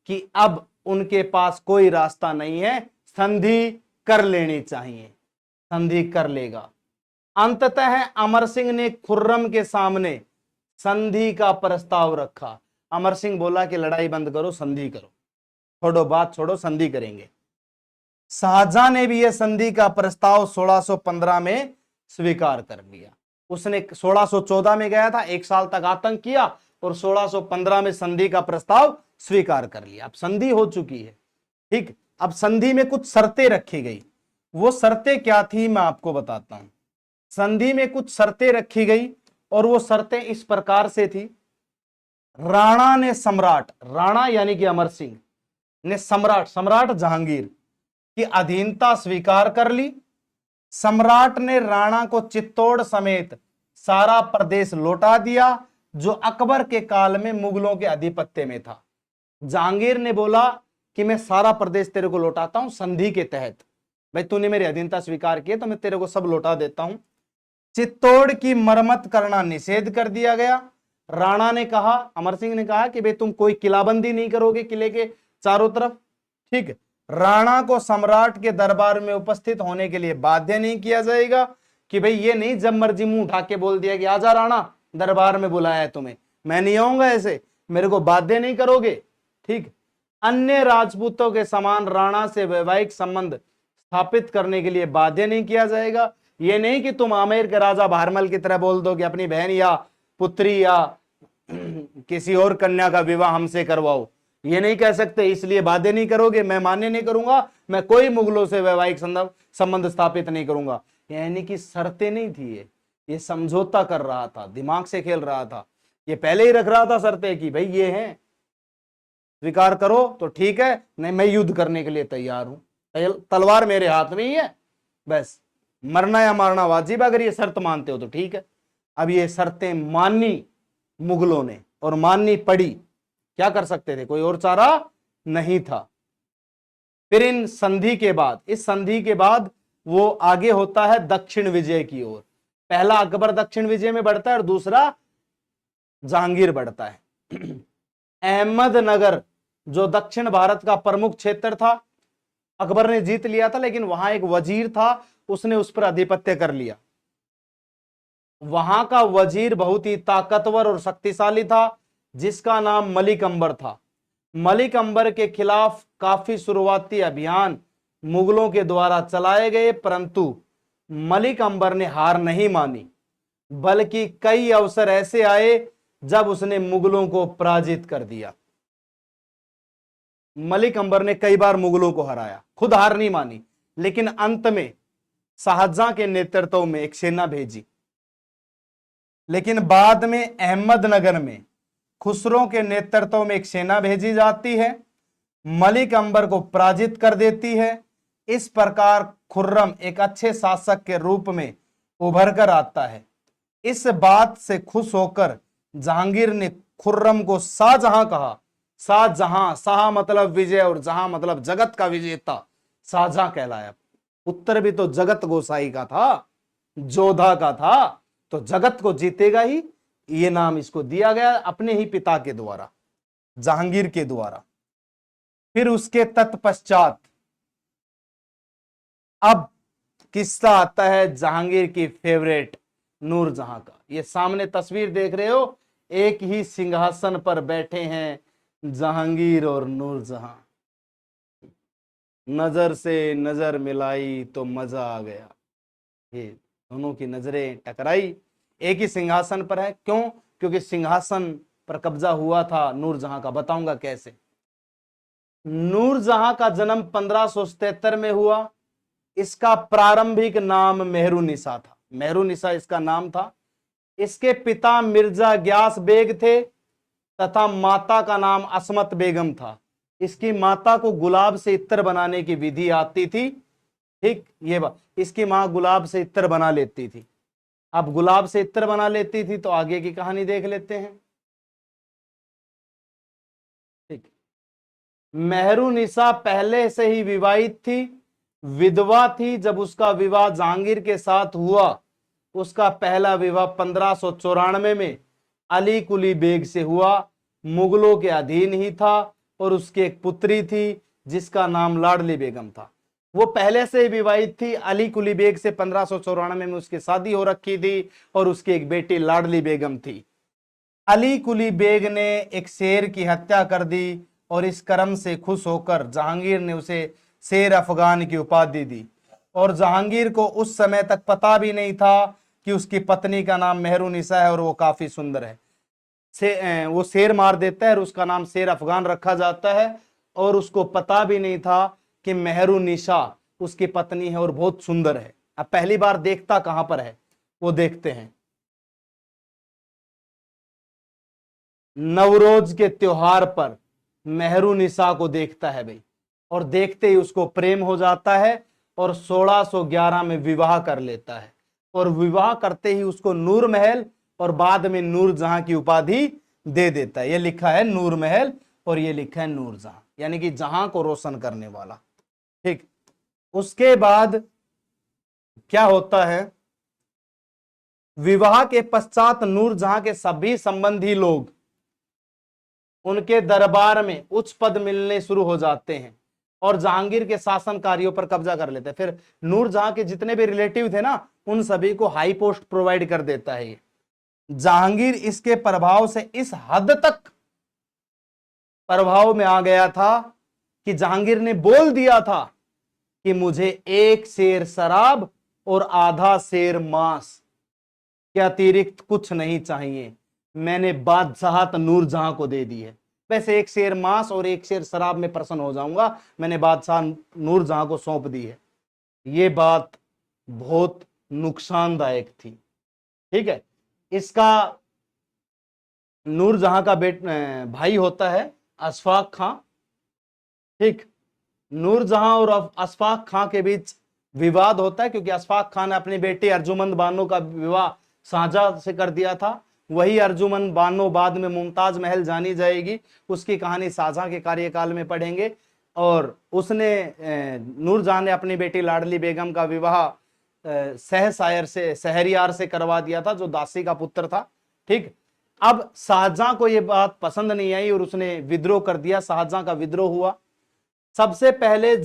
कि अब उनके पास कोई रास्ता नहीं है, संधि कर लेनी चाहिए। संधि कर लेगा। अंततः अमर सिंह ने खुर्रम के सामने संधि का प्रस्ताव रखा। अमर सिंह बोला कि लड़ाई बंद करो, संधि करो, छोड़ो बात, छोड़ो, संधि करेंगे। शाहजहां ने भी यह संधि का प्रस्ताव 1615 में स्वीकार कर लिया। उसने 1614 में गया था, एक साल तक आतंक किया और 1615 में संधि का प्रस्ताव स्वीकार कर लिया। अब संधि हो चुकी है। ठीक, अब संधि में कुछ शर्तें रखी गई। वो शर्तें क्या थी मैं आपको बताता हूं। संधि में कुछ शर्तें रखी गई और वो शर्तें इस प्रकार से थी। राणा ने सम्राट, राणा यानी कि अमर सिंह ने सम्राट जहांगीर की अधीनता स्वीकार कर ली। सम्राट ने राणा को चित्तौड़ समेत सारा प्रदेश लौटा दिया जो अकबर के काल में मुगलों के आधिपत्य में था। जहांगीर ने बोला कि मैं सारा प्रदेश तेरे को लौटाता हूं संधि के तहत, भाई तूने मेरी अधीनता स्वीकार की तो मैं तेरे को सब लौटा देता हूं। चित्तौड़ की मरम्मत करना निषेध कर दिया गया। राणा ने कहा, अमर सिंह ने कहा कि भाई तुम कोई किलाबंदी नहीं करोगे किले के चारों तरफ। ठीक, राणा को सम्राट के दरबार में उपस्थित होने के लिए बाध्य नहीं किया जाएगा कि भाई ये नहीं जब मर्जी मुंह उठा के बोल दिया कि आजा राणा, दरबार में बुलाया है तुम्हें, मैं नहीं आऊंगा, ऐसे मेरे को बाध्य नहीं करोगे। ठीक, अन्य राजपूतों के समान राणा से वैवाहिक संबंध स्थापित करने के लिए बाध्य नहीं किया जाएगा। ये नहीं कि तुम आमेर के राजा भारमल की तरह बोल दो कि अपनी बहन या पुत्री या किसी और कन्या का विवाह हमसे करवाओ, ये नहीं कह सकते, इसलिए बाध्य नहीं करोगे, मैं मान्य नहीं करूंगा, मैं कोई मुगलों से वैवाहिक संबंध स्थापित नहीं करूंगा। यानी कि शर्तें नहीं थी, ये समझौता कर रहा था, दिमाग से खेल रहा था, ये पहले ही रख रहा था शर्तें कि भाई ये हैं, स्वीकार करो तो ठीक है, नहीं मैं युद्ध करने के लिए तैयार हूं, तलवार मेरे हाथ में ही है, बस मरना या मारना वाजिब, अगर ये शर्त मानते हो तो ठीक है। अब ये शर्तें मानी मुगलों ने और माननी पड़ी, क्या कर सकते थे, कोई और चारा नहीं था। फिर इन संधि के बाद, इस संधि के बाद वो आगे होता है दक्षिण विजय की ओर। पहला अकबर दक्षिण विजय में बढ़ता है और दूसरा जहांगीर बढ़ता है। अहमदनगर जो दक्षिण भारत का प्रमुख क्षेत्र था, अकबर ने जीत लिया था, लेकिन वहां एक वजीर था, उसने उस पर आधिपत्य कर लिया। वहां का वजीर बहुत ही ताकतवर और शक्तिशाली था, जिसका नाम मलिक अंबर था। मलिक अंबर के खिलाफ काफी शुरुआती अभियान मुगलों के द्वारा चलाए गए, परंतु मलिक अंबर ने हार नहीं मानी, बल्कि कई अवसर ऐसे आए जब उसने मुगलों को पराजित कर दिया। मलिक अंबर ने कई बार मुगलों को हराया, खुद हार नहीं मानी, लेकिन अंत में शाहजहां के नेतृत्व में एक सेना भेजी। लेकिन बाद में अहमदनगर में खुसरो के नेतृत्व में एक सेना भेजी जाती है, मलिक अंबर को पराजित कर देती है। इस प्रकार खुर्रम एक अच्छे शासक के रूप में उभर कर आता है। इस बात से खुश होकर जहांगीर ने खुर्रम को शाहजहां कहा। शाहजहां, शाह मतलब विजय और जहां मतलब जगत का विजेता, शाहजहां कहलाया। उत्तर भी तो जगत गोसाई का था, जोधा का था, तो जगत को जीतेगा ही, ये नाम इसको दिया गया अपने ही पिता के द्वारा, जहांगीर के द्वारा। फिर उसके तत्पश्चात अब किस्सा आता है जहांगीर की फेवरेट नूरजहां का। ये सामने तस्वीर देख रहे हो, एक ही सिंहासन पर बैठे हैं जहांगीर और नूरजहां। नजर से नजर मिलाई तो मजा आ गया। ये दोनों की नजरें टकराई, एक ही सिंहासन पर है। क्यों? क्योंकि सिंहासन पर कब्जा हुआ था नूरजहां का। बताऊंगा कैसे। नूरजहां का जन्म 1577 में हुआ। इसका प्रारंभिक नाम मेहरुनिसा था, मेहरुनिसा इसका नाम था। इसके पिता मिर्जा ग्यास बेग थे तथा माता का नाम असमत बेगम था। इसकी माता को गुलाब से इत्र बनाने की विधि आती थी। ठीक, ये बात, इसकी मां गुलाब से इत्र बना लेती थी। अब गुलाब से इत्र बना लेती थी तो आगे की कहानी देख लेते हैं। ठीक, मेहरुनिसा पहले से ही विवाहित थी, विधवा थी। जब उसका विवाह जहांगीर के साथ हुआ, उसका पहला विवाह 1594 में अली कुली बेग से हुआ। मुगलों के अधीन ही था और उसकी एक पुत्री थी जिसका नाम लाडली बेगम था। वो पहले से ही विवाहित थी। अली कुली बेग से 1594 में उसकी शादी हो रखी थी और उसकी एक बेटी लाडली बेगम थी। अली कुली बेग ने एक शेर की हत्या कर दी और इस कर्म से खुश होकर जहांगीर ने उसे शेर अफगान की उपाधि दी। और जहांगीर को उस समय तक पता भी नहीं था कि उसकी पत्नी का नाम मेहरुनिसा है और वो काफी सुंदर है। वो शेर मार देता है और उसका नाम शेर अफगान रखा जाता है, और उसको पता भी नहीं था कि मेहरुनिसा उसकी पत्नी है और बहुत सुंदर है। अब पहली बार देखता कहां पर है, वो देखते हैं। नवरोज के त्योहार पर मेहरुनिसा को देखता है भाई, और देखते ही उसको प्रेम हो जाता है और 1611 में विवाह कर लेता है। और विवाह करते ही उसको नूर महल और बाद में नूरजहां की उपाधि दे देता है। ये लिखा है नूर महल और ये लिखा है नूरजहां, यानी कि जहां को रोशन करने वाला। ठीक, उसके बाद क्या होता है, विवाह के पश्चात नूरजहां के सभी संबंधी लोग उनके दरबार में उच्च पद मिलने शुरू हो जाते हैं और जहांगीर के शासन कार्यों पर कब्जा कर लेते हैं। फिर नूरजहां के जितने भी रिलेटिव थे ना, उन सभी को हाई पोस्ट प्रोवाइड कर देता है ये। जहांगीर इसके प्रभाव से इस हद तक प्रभाव में आ गया था कि जहांगीर ने बोल दिया था कि मुझे 1 सेर शराब और आधा सेर मांस के अतिरिक्त कुछ नहीं चाहिए। मैंने बादशाहत नूरजहां को दे दी है। वैसे 1 सेर मांस और 1 सेर शराब में प्रसन्न हो जाऊंगा, मैंने बादशाह नूरजहां को सौंप दी है। ये बात बहुत नुकसानदायक थी। ठीक है, इसका नूरजहां का भाई होता है अशफाक खां। ठीक, नूरजहां और अशफाक खां के बीच विवाद होता है क्योंकि अशफाक खान ने अपनी बेटी अर्जुमंद बानो का विवाह शाहजहां से कर दिया था। वही अर्जुमंद बानो बाद में मुमताज महल जानी जाएगी, उसकी कहानी शाहजहां के कार्यकाल में पढ़ेंगे। और उसने नूरजहां ने अपनी बेटी लाडली बेगम का विवाह सहसायर से, शहरियार से करवा दिया था, जो दासी का पुत्र था। ठीक, अब शाहजहां को यह बात पसंद नहीं आई और उसने विद्रोह कर दिया। शाहजहां का विद्रोह हुआ। सबसे पहले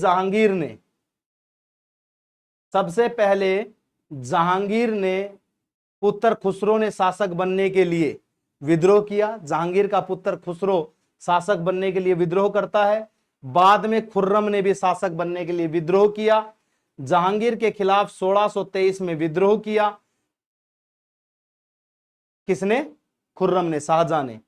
जहांगीर ने पुत्र खुसरो ने शासक बनने के लिए विद्रोह किया। जहांगीर का पुत्र खुसरो शासक बनने के लिए विद्रोह करता है। बाद में खुर्रम ने भी शासक बनने के लिए विद्रोह किया। जहांगीर के खिलाफ 1623 में विद्रोह किया। किसने? खुर्रम ने, शाहजहां ने,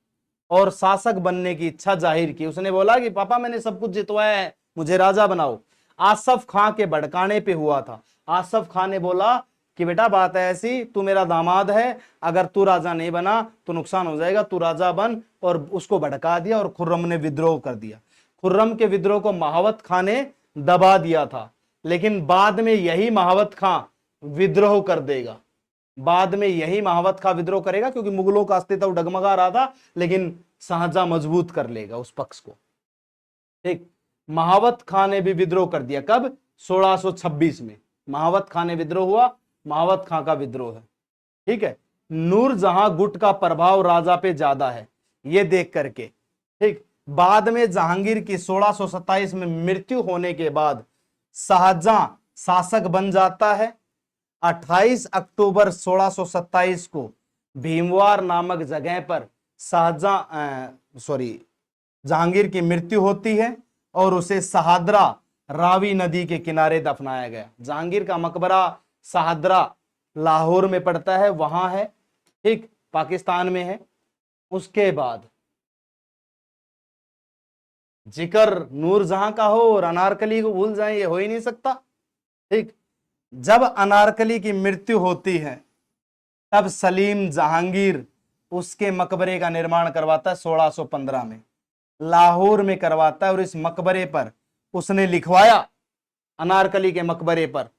और शासक बनने की इच्छा जाहिर की। उसने बोला कि पापा मैंने सब कुछ जितवाया है, मुझे राजा बनाओ। आसफ खां के भड़काने पे हुआ था। आसफ खां ने बोला कि बेटा बात है ऐसी, तू मेरा दामाद है, अगर तू राजा नहीं बना तो नुकसान हो जाएगा, तू राजा बन। और उसको भड़का दिया और खुर्रम ने विद्रोह कर दिया। खुर्रम के विद्रोह को महावत खां ने दबा दिया था, लेकिन बाद में यही महावत खां विद्रोह कर देगा। बाद में यही महावत खां विद्रोह करेगा, क्योंकि मुगलों का अस्तित्व डगमगा रहा था, लेकिन शाहजहां मजबूत कर लेगा उस पक्ष को। ठीक, महावत खां ने भी विद्रोह कर दिया। कब? 1626 में महावत खां ने विद्रोह हुआ। महावत खां का विद्रोह है। ठीक है। नूरजहां गुट का प्रभाव राजा पे ज्यादा है, ये देख करके। ठीक, बाद में जहांगीर की 1627 में मृत्यु होने के बाद शाहजहां शासक बन जाता है। 28 अक्टूबर 1627 को भीमवार नामक जगह पर जहांगीर की मृत्यु होती है और उसे सहादरा रावी नदी के किनारे दफनाया गया। जहांगीर का मकबरा सहादरा लाहौर में पड़ता है, वहां है। ठीक, पाकिस्तान में है। उसके बाद जिक्र नूरजहां का हो और अनारकली को भूल जाएं, ये हो ही नहीं सकता। ठीक, जब अनारकली की मृत्यु होती है तब सलीम जहांगीर उसके मकबरे का निर्माण करवाता है 1615 में, लाहौर में करवाता है। और इस मकबरे पर उसने लिखवाया, अनारकली के मकबरे पर,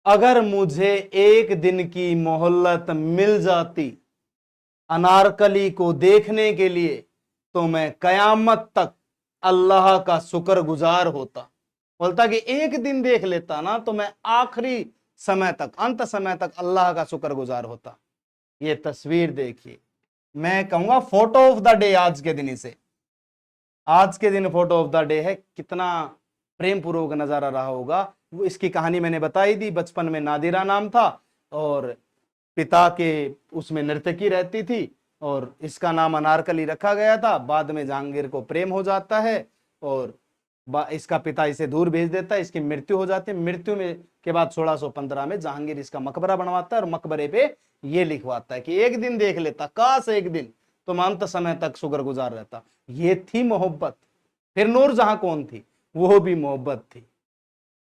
अगर मुझे एक दिन की मोहल्लत मिल जाती अनारकली को देखने के लिए तो मैं कयामत तक अल्लाह का शुक्रगुजार होता। बोलता कि एक दिन देख लेता ना तो मैं आखिरी समय तक, अंत समय तक अल्लाह का शुक्रगुजार होता। ये तस्वीर देखिए, मैं कहूंगा फोटो ऑफ द डे आज के दिन। इसे आज के दिन फोटो ऑफ द डे है। कितना प्रेम पूर्वक नजारा रहा होगा। इसकी कहानी मैंने बताई दी। बचपन में नादिरा नाम था और पिता के उसमें नर्तकी रहती थी और इसका नाम अनारकली रखा गया था। बाद में जहांगीर को प्रेम हो जाता है और इसका पिता इसे दूर भेज देता है। इसकी मृत्यु हो जाती है। मृत्यु में के बाद 1615 में जहांगीर इसका मकबरा बनवाता है और मकबरे पे ये लिखवाता है कि एक दिन देख लेता, काश एक दिन, तो मैं अंत समय तक शुक्रगुजार रहता। ये थी मोहब्बत। फिर नूरजहां कौन थी? वो भी मोहब्बत थी।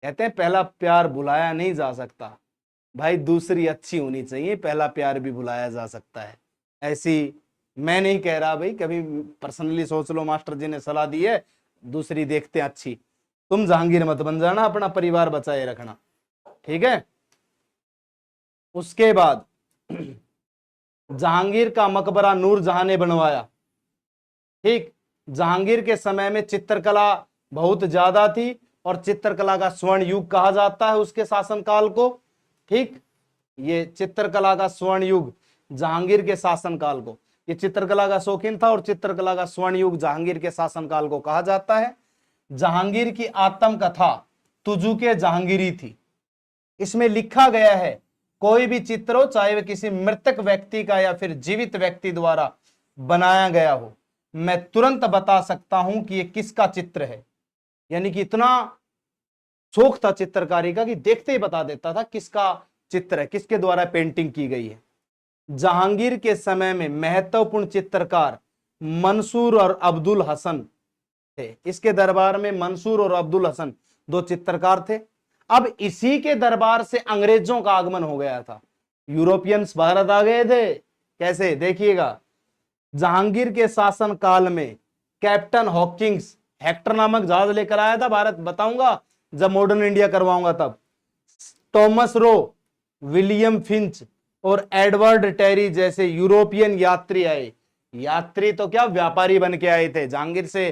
कहते हैं पहला प्यार भुलाया नहीं जा सकता भाई, दूसरी अच्छी होनी चाहिए, पहला प्यार भी भुलाया जा सकता है। ऐसी मैं नहीं कह रहा भाई, कभी पर्सनली सोच लो, मास्टर जी ने सलाह दी है, दूसरी देखते अच्छी। तुम जहांगीर मत बन जाना, अपना परिवार बचाए रखना। ठीक है। उसके बाद जहांगीर का मकबरा नूरजहां ने बनवाया। ठीक, जहांगीर के समय में चित्रकला बहुत ज्यादा थी और चित्रकला का स्वर्ण युग कहा जाता है उसके शासनकाल को। ठीक, ये चित्रकला का स्वर्ण युग जहांगीर के शासनकाल को, ये चित्रकला का शौकीन था और चित्रकला का स्वर्ण युग जहांगीर के शासनकाल को कहा जाता है। जहांगीर की आत्मकथा तुजुके जहांगीरी थी। इसमें लिखा गया है कोई भी चित्र हो, चाहे वह किसी मृतक व्यक्ति का या फिर जीवित व्यक्ति द्वारा बनाया गया हो, मैं तुरंत बता सकता हूं कि यह किसका चित्र है। यानी कि इतना शौक था चित्रकारी का कि देखते ही बता देता था किसका चित्र है, किसके द्वारा पेंटिंग की गई है। जहांगीर के समय में महत्वपूर्ण चित्रकार मंसूर और अब्दुल हसन थे। इसके दरबार में मंसूर और अब्दुल हसन दो चित्रकार थे। अब इसी के दरबार से अंग्रेजों का आगमन हो गया था। यूरोपियंस भारत आ गए थे। कैसे? देखिएगा, जहांगीर के शासन काल में कैप्टन हॉकिंग्स हेक्टर नामक जहाज लेकर आया था भारत, बताऊंगा जब मॉडर्न इंडिया करवाऊंगा तब। थॉमस रो, विलियम फिंच और एडवर्ड टेरी जैसे यूरोपियन यात्री आए। यात्री तो क्या, व्यापारी बन के आए थे, जहांगीर से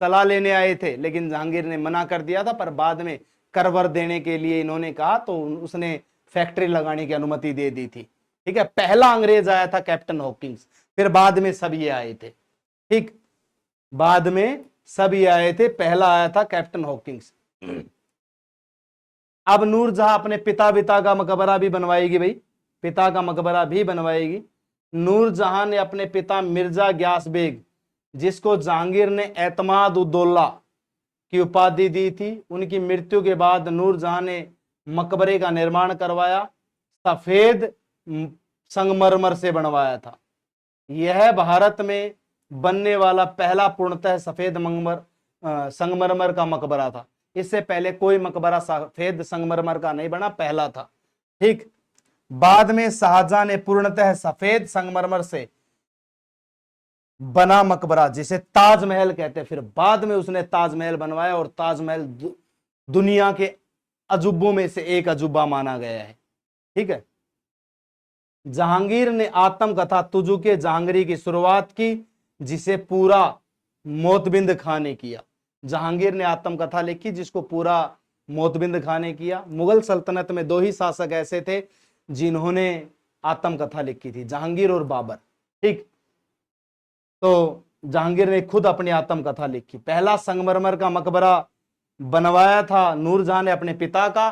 सलाह लेने आए थे, लेकिन जहांगीर ने मना कर दिया था। पर बाद में करवर देने के लिए इन्होंने कहा तो उसने फैक्ट्री लगाने की अनुमति दे दी थी। ठीक है, पहला अंग्रेज आया था कैप्टन हॉकिंस, फिर बाद में सब ये आए थे। ठीक, बाद में सब ये आए थे, पहला आया था कैप्टन हॉकिंस। अब नूरजहां अपने पिता का मकबरा भी बनवाएगी भाई, पिता का मकबरा भी बनवाएगी। नूरजहां ने अपने पिता मिर्जा ग्यास बेग, जिसको जहांगीर ने एतमाद उद्दौला की उपाधि दी थी, उनकी मृत्यु के बाद नूरजहां ने मकबरे का निर्माण करवाया, सफेद संगमरमर से बनवाया था। यह भारत में बनने वाला पहला पूर्णतः सफेद संगमरमर का मकबरा था। इससे पहले कोई मकबरा सफेद संगमरमर का नहीं बना, पहला था। ठीक, बाद में शाहजहां ने पूर्णतः सफेद संगमरमर से बना मकबरा, जिसे ताजमहल कहते हैं, फिर बाद में उसने ताजमहल बनवाया, और ताजमहल दुनिया के अजूबों में से एक अजूबा माना गया है। ठीक है, जहांगीर ने आत्मकथा तुजुके जहांगीरी की शुरुआत की, जिसे पूरा मोतबिंद खान ने किया। जहांगीर ने आत्मकथा लिखी जिसको पूरा मोतबिंद खान ने किया। मुगल सल्तनत में दो ही शासक ऐसे थे जिन्होंने आत्मकथा लिखी थी, जहांगीर और बाबर। ठीक, तो जहांगीर ने खुद अपनी आत्मकथा लिखी। पहला संगमरमर का मकबरा बनवाया था नूरजहां ने अपने पिता का,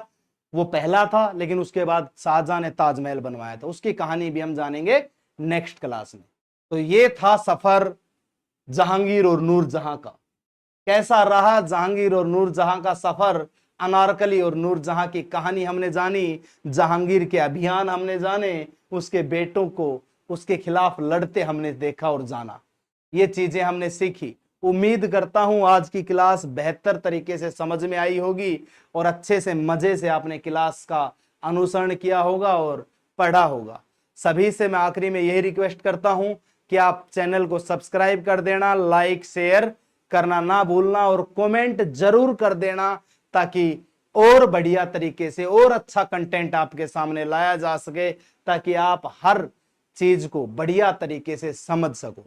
वो पहला था, लेकिन उसके बाद शाहजहां ने ताजमहल बनवाया था। उसकी कहानी भी हम जानेंगे नेक्स्ट क्लास में। तो ये था सफर जहांगीर और नूरजहां का। कैसा रहा जहांगीर और नूरजहां का सफर? अनारकली और नूरजहां की कहानी हमने जानी, जहांगीर के अभियान हमने जाने, उसके बेटों को उसके खिलाफ लड़ते हमने देखा और जाना, ये चीजें हमने सीखी। उम्मीद करता हूं आज की क्लास बेहतर तरीके से समझ में आई होगी और अच्छे से मजे से आपने क्लास का अनुसरण किया होगा और पढ़ा होगा। सभी से मैं आखिरी में यही रिक्वेस्ट करता हूं कि आप चैनल को सब्सक्राइब कर देना, लाइक शेयर करना ना भूलना, और कमेंट जरूर कर देना, ताकि और बढ़िया तरीके से और अच्छा कंटेंट आपके सामने लाया जा सके, ताकि आप हर चीज को बढ़िया तरीके से समझ सको।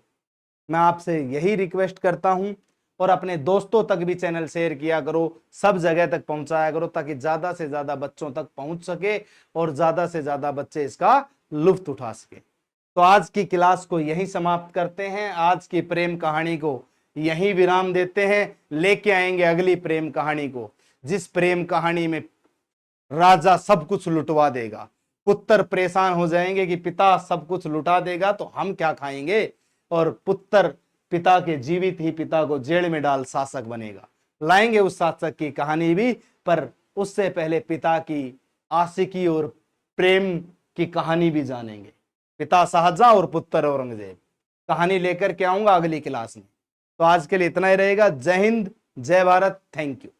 मैं आपसे यही रिक्वेस्ट करता हूं, और अपने दोस्तों तक भी चैनल शेयर किया करो, सब जगह तक पहुंचाया करो, ताकि ज्यादा से ज्यादा बच्चों तक पहुंच सके और ज्यादा से ज्यादा बच्चे इसका लुत्फ उठा सके। तो आज की क्लास को यहीं समाप्त करते हैं, आज की प्रेम कहानी को यहीं विराम देते हैं। लेके आएंगे अगली प्रेम कहानी को, जिस प्रेम कहानी में राजा सब कुछ लुटवा देगा, पुत्र परेशान हो जाएंगे कि पिता सब कुछ लुटा देगा तो हम क्या खाएंगे, और पुत्र पिता के जीवित ही पिता को जेल में डाल शासक बनेगा। लाएंगे उस शासक की कहानी भी, पर उससे पहले पिता की आशिकी और प्रेम की कहानी भी जानेंगे। पिता शाहजहां और पुत्र औरंगजेब कहानी लेकर के आऊंगा अगली क्लास में। तो आज के लिए इतना ही रहेगा। जय हिंद, जय भारत, थैंक यू।